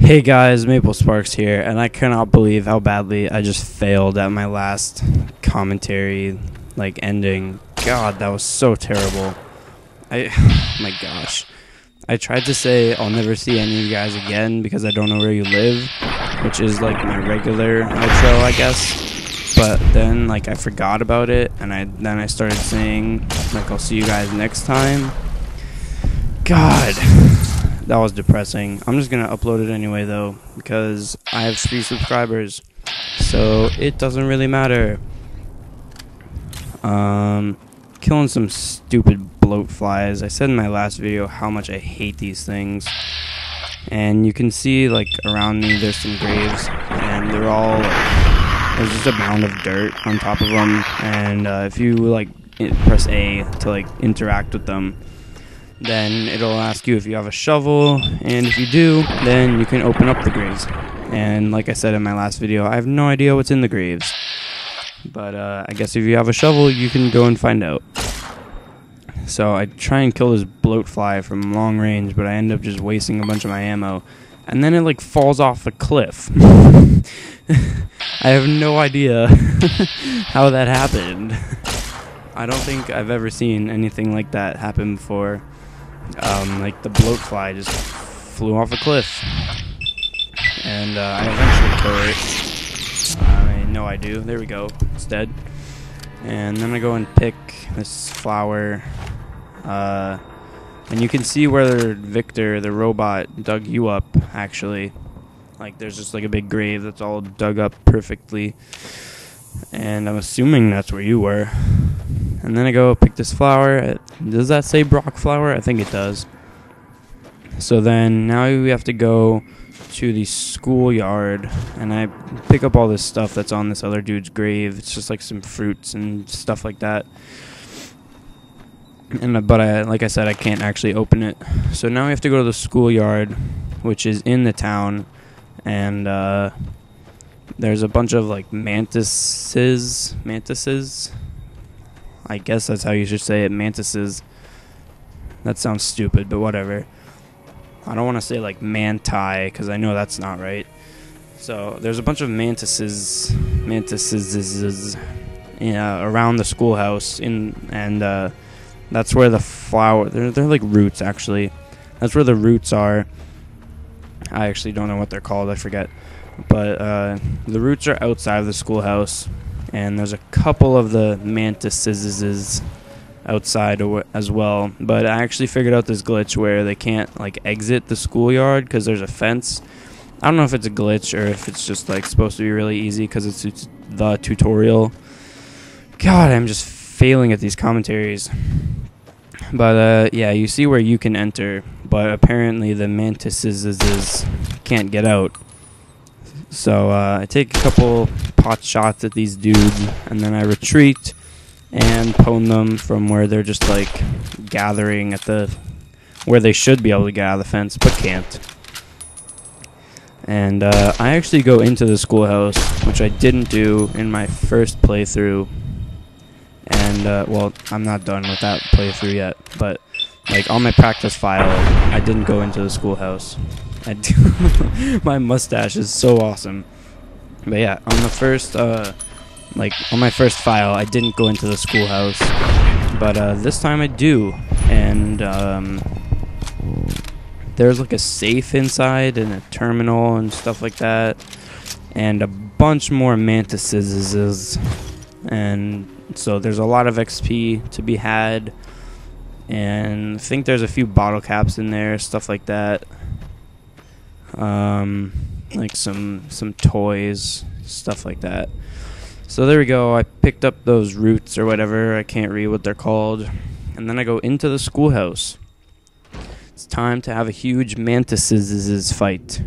Hey guys, Maple Sparks here, and I cannot believe how badly I just failed at my last commentary, ending. God, that was so terrible. My gosh. I tried to say I'll never see any of you guys again because I don't know where you live, which is my regular outro, I guess. But then I forgot about it, and then I started saying I'll see you guys next time. God. That was depressing. I'm just gonna upload it anyway though, because I have 3 subscribers, so it doesn't really matter. Killing some stupid bloat flies. I said in my last video how much I hate these things, and you can see around me there's some graves, and they're all there's just a mound of dirt on top of them, and if you press A to interact with them, then it'll ask you if you have a shovel, and if you do, then you can open up the graves. And like I said in my last video, I have no idea what's in the graves, but I guess if you have a shovel, you can go and find out. So I try and kill this bloat fly from long range, but I end up just wasting a bunch of my ammo, and then it falls off a cliff. I have no idea how that happened. I don't think I've ever seen anything like that happen before. The bloat fly just flew off a cliff, and I eventually kill it. I know I do. There we go. It's dead. And then I go and pick this flower, and you can see where Victor, the robot, dug you up, actually. There's just a big grave that's all dug up perfectly, and I'm assuming that's where you were. And then I go pick this flower. Does that say Brock flower? I think it does. So then now we have to go to the schoolyard, and I pick up all this stuff that's on this other dude's grave. It's just some fruits and stuff like that. But like I said, I can't actually open it. So now we have to go to the schoolyard, which is in the town, and there's a bunch of mantises. I guess that's how you should say it, mantises. That sounds stupid, but whatever. I don't want to say manti, because I know that's not right. So there's a bunch of mantises around the schoolhouse, and that's where the flower. They're like roots, actually. That's where the roots are. I actually don't know what they're called. I forget. But the roots are outside of the schoolhouse. And there's a couple of the mantises outside as well. But I actually figured out this glitch where they can't exit the schoolyard because there's a fence. I don't know if it's a glitch or if it's just supposed to be really easy because it's the tutorial. God, I'm just failing at these commentaries. But yeah, you see where you can enter, but apparently the mantises can't get out. So I take a couple pot shots at these dudes, and then I retreat and pwn them from where they're just gathering at where they should be able to get out of the fence, but can't. And I actually go into the schoolhouse, which I didn't do in my first playthrough. And well, I'm not done with that playthrough yet, but on my practice file, I didn't go into the schoolhouse. My mustache is so awesome. But yeah, on the first on my first file, I didn't go into the schoolhouse, but this time I do. And there's a safe inside and a terminal and stuff like that, and a bunch more mantises, and so there's a lot of XP to be had, and I think there's a few bottle caps in there, stuff like that. Some toys, stuff like that. So there we go. I picked up those roots or whatever. I can't read what they're called. And then I go into the schoolhouse. It's time to have a huge mantises fight.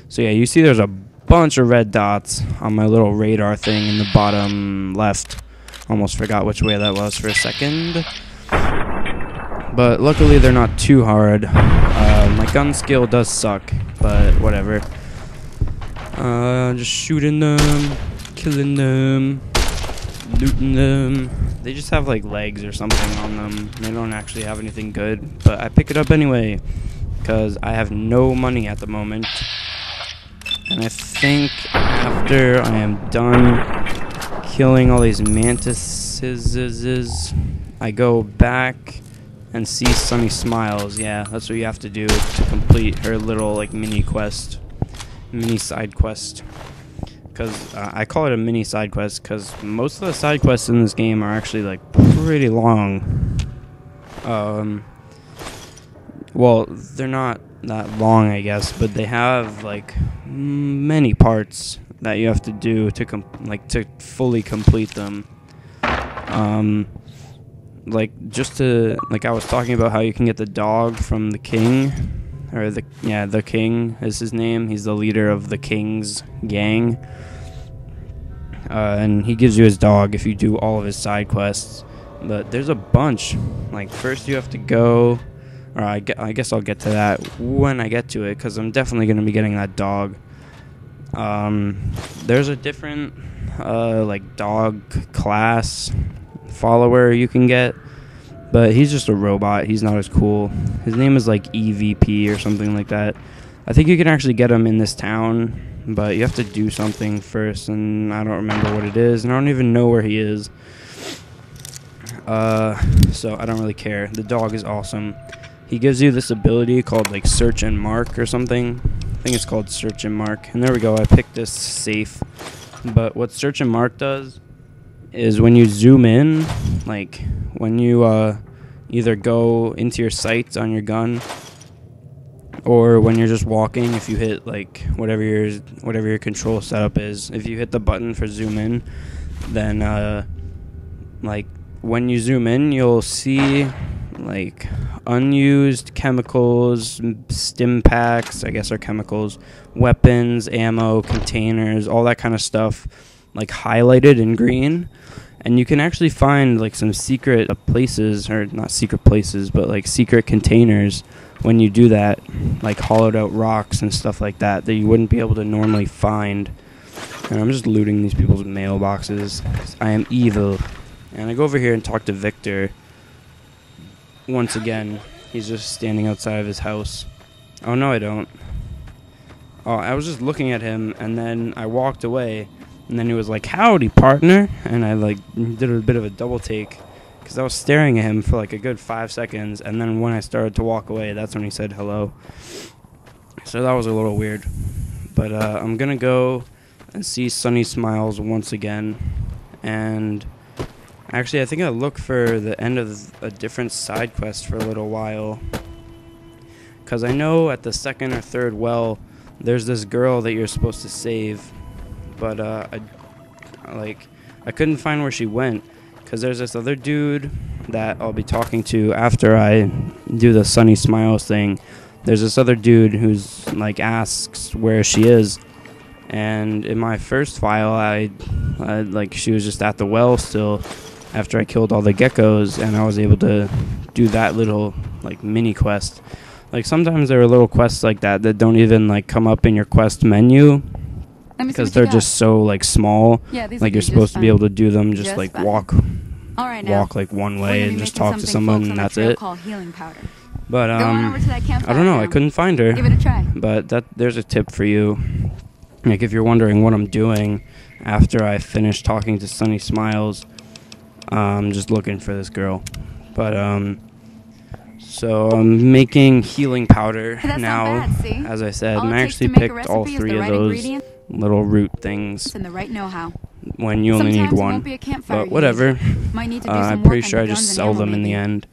So yeah, you see there's a bunch of red dots on my little radar thing in the bottom left. Almost forgot which way that was for a second. But luckily they're not too hard. My gun skill does suck, but whatever. Just shooting them, killing them, looting them. They just have legs or something on them. They don't actually have anything good, but I pick it up anyway because I have no money at the moment. And I think after I am done killing all these mantises, I go back and see Sunny Smiles. Yeah, that's what you have to do to complete her little like mini side quest. Because I call it a mini side quest because most of the side quests in this game are actually like pretty long. Well, they're not that long, I guess, but they have like many parts that you have to do to to fully complete them. Like just to I was talking about how you can get the dog from the king, or the king is his name. He's the leader of the king's gang, and he gives you his dog if you do all of his side quests. But there's a bunch. Like first you have to go, or I guess I'll get to that when I get to it, because I'm definitely going to be getting that dog. There's a different like dog class follower you can get, but he's just a robot. He's not as cool. His name is like EVP or something like that. I think you can actually get him in this town, but you have to do something first, and I don't remember what it is, and I don't even know where he is. So I don't really care. The dog is awesome. He gives you this ability called like Search and Mark or something. I think it's called Search and Mark. And there we go. I picked this safe. But what Search and Mark does is when you zoom in, like when you either go into your sights on your gun, or when you're just walking, if you hit like whatever your control setup is, if you hit the button for zoom in, then like when you zoom in, you'll see like unused chemicals, stim packs, I guess are chemicals, weapons, ammo, containers, all that kind of stuff, like highlighted in green. And you can actually find like some secret places, or not secret places, but like secret containers when you do that, like hollowed out rocks and stuff like that that you wouldn't be able to normally find. And I'm just looting these people's mailboxes. I am evil. And I go over here and talk to Victor. Once again, he's just standing outside of his house. Oh, no, I don't. Oh, I was just looking at him, and then I walked away, and then he was like, "Howdy, partner," and I like did a bit of a double take, because I was staring at him for like a good 5 seconds, and then when I started to walk away, that's when he said hello. So that was a little weird. But I'm gonna go and see Sunny Smiles once again, and actually, I think I'll look for the end of a different side quest for a little while. Because I know at the second or third well, there's this girl that you're supposed to save. But I couldn't find where she went. Because there's this other dude that I'll be talking to after I do the Sunny Smiles thing. There's this other dude who's like asks where she is. And in my first file, I she was just at the well still, after I killed all the geckos, and I was able to do that little like mini quest. Like sometimes there are little quests like that that don't even like come up in your quest menu because they're just so like small. Yeah, like you're supposed to be able to do them just like walk like one way and just talk to someone, and that's it. But I don't know, I couldn't find her. Give it a try. But there's a tip for you. Like if you're wondering what I'm doing after I finish talking to Sunny Smiles, I'm just looking for this girl. But so I'm making healing powder now, as I said, and I actually picked all three of those little root things when you only need one. But whatever, I'm pretty sure I just sell them in the end.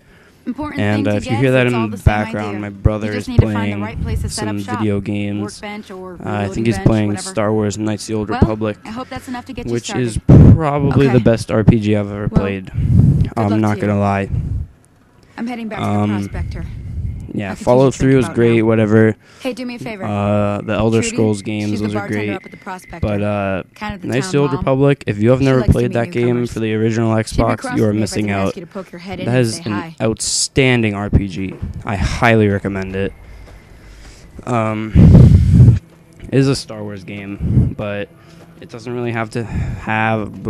And if you hear that in the background, my brother is playing some video games. I think he's playing Star Wars Knights of the Old Republic, which is probably the best RPG I've ever played. I'm not going to lie. I'm heading back to the Prospector. Yeah, Follow Through is great, whatever. Hey, do me a favor. The Elder Scrolls games, those are great. But Knights of the Old Republic, if you have never played that game for the original Xbox, you are missing out. That is an outstanding RPG. I highly recommend it. It is a Star Wars game, but it doesn't really have to have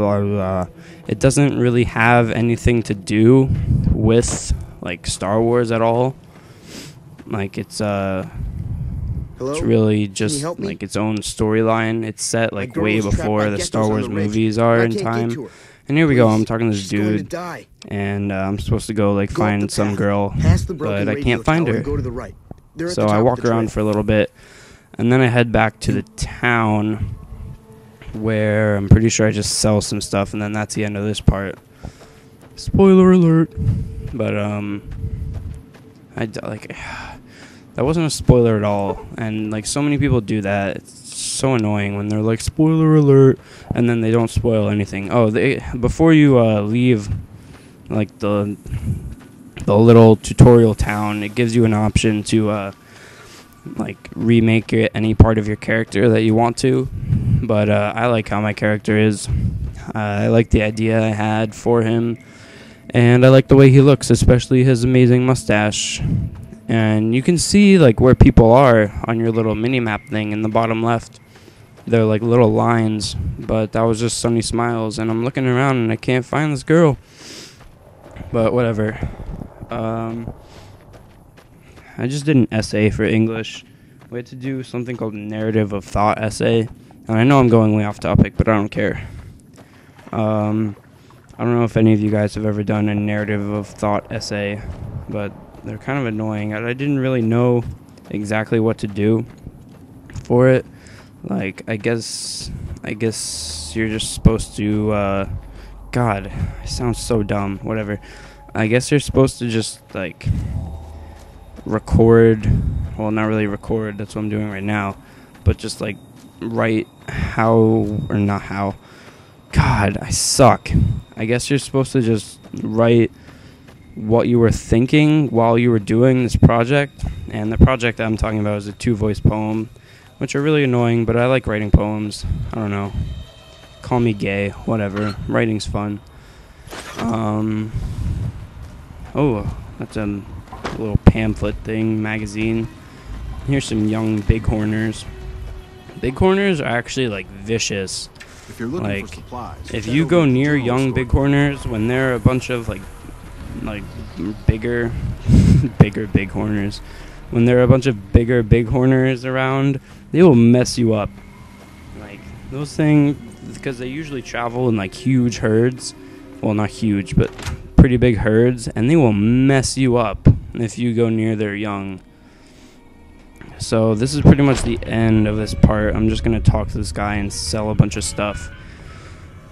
it doesn't really have anything to do with like Star Wars at all. Like it's It's really just like its own storyline. It's set like way before the Star Wars movies are in time. And here we go, I'm talking to this dude, and I'm supposed to go like find some girl, but I can't find her. So I walk around for a little bit, and then I head back to the town where I'm pretty sure I just sell some stuff, and then that's the end of this part. Spoiler alert. But that wasn't a spoiler at all, and like so many people do that. It's so annoying when they're like spoiler alert and then they don't spoil anything. Oh, before you leave like the little tutorial town, it gives you an option to like remake any part of your character that you want to. But I like how my character is. I like the idea I had for him, and I like the way he looks, especially his amazing mustache. And you can see like where people are on your little mini-map thing in the bottom left. They're like little lines, but that was just Sunny Smiles, and I'm looking around and I can't find this girl. But whatever. I just did an essay for English. We had to do something called a narrative of thought essay, and I know I'm going way off topic, but I don't care. I don't know if any of you guys have ever done a narrative of thought essay, but they're kind of annoying. I didn't really know exactly what to do for it. Like, I guess you're just supposed to, God, I sound so dumb, whatever. I guess you're supposed to just, like, record, well, not really record, that's what I'm doing right now, but just, like, write God, I suck. I guess you're supposed to just write what you were thinking while you were doing this project, and the project I'm talking about is a 2-voice poem, which are really annoying, but I like writing poems. I don't know. Call me gay, whatever. Writing's fun. Oh, that's a little pamphlet thing, magazine. Here's some young bighorners. Bighorners are actually, like, vicious. If you're looking for supplies, if you go near young bighorners, when they're a bunch of, like bigger bighorners, when there are a bunch of bigger bighorners around, they will mess you up. Like, those things, because they usually travel in, like, huge herds. Well, not huge, but pretty big herds, and they will mess you up if you go near their young. So this is pretty much the end of this part. I'm just going to talk to this guy and sell a bunch of stuff.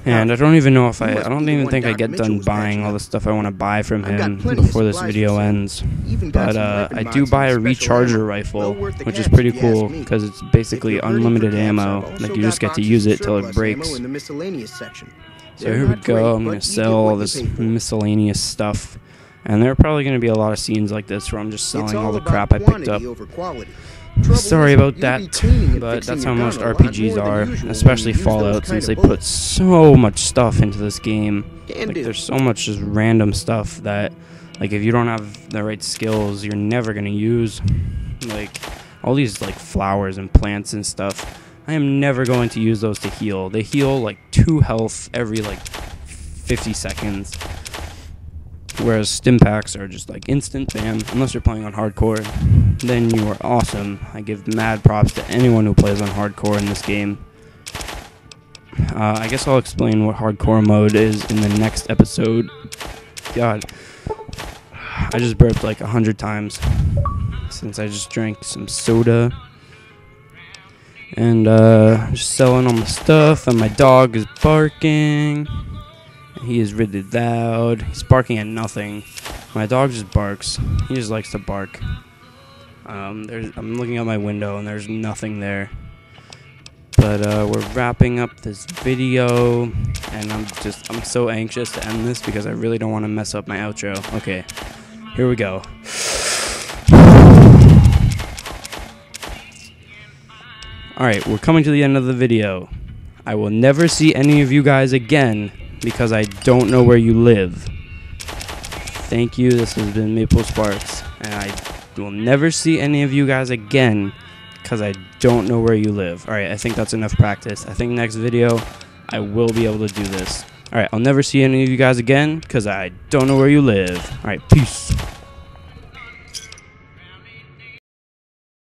And I don't even know if I don't even think I get done buying all the stuff I want to buy from him before this video ends. But I do buy a recharger rifle, which is pretty cool because it's basically unlimited ammo. Like, you just get to use it till it breaks. So here we go. I'm going to sell all this miscellaneous stuff. And there are probably going to be a lot of scenes like this where I'm just selling all the crap I picked up. Sorry about that, but that's how most RPGs are, especially Fallout, since they put so much stuff into this game. Like, there's so much just random stuff that, like, if you don't have the right skills, you're never going to use. Like, all these, like, flowers and plants and stuff, I am never going to use those to heal. They heal, like, 2 health every, like, 50 seconds. Whereas stim packs are just like instant, bam, unless you're playing on hardcore, then you are awesome. I give mad props to anyone who plays on hardcore in this game. I guess I'll explain what hardcore mode is in the next episode. God, I just burped like 100 times since I just drank some soda. And just selling all my stuff, and my dog is barking. He is really loud. He's barking at nothing. My dog just barks. He just likes to bark. I'm looking out my window and there's nothing there. But we're wrapping up this video, and I'm so anxious to end this because I really don't want to mess up my outro. Okay, here we go. Alright, we're coming to the end of the video. I will never see any of you guys again because I don't know where you live. Thank you, this has been Maple Sparks, and I will never see any of you guys again because I don't know where you live. Alright, I think that's enough practice. I think next video, I will be able to do this. Alright, I'll never see any of you guys again because I don't know where you live. Alright, peace.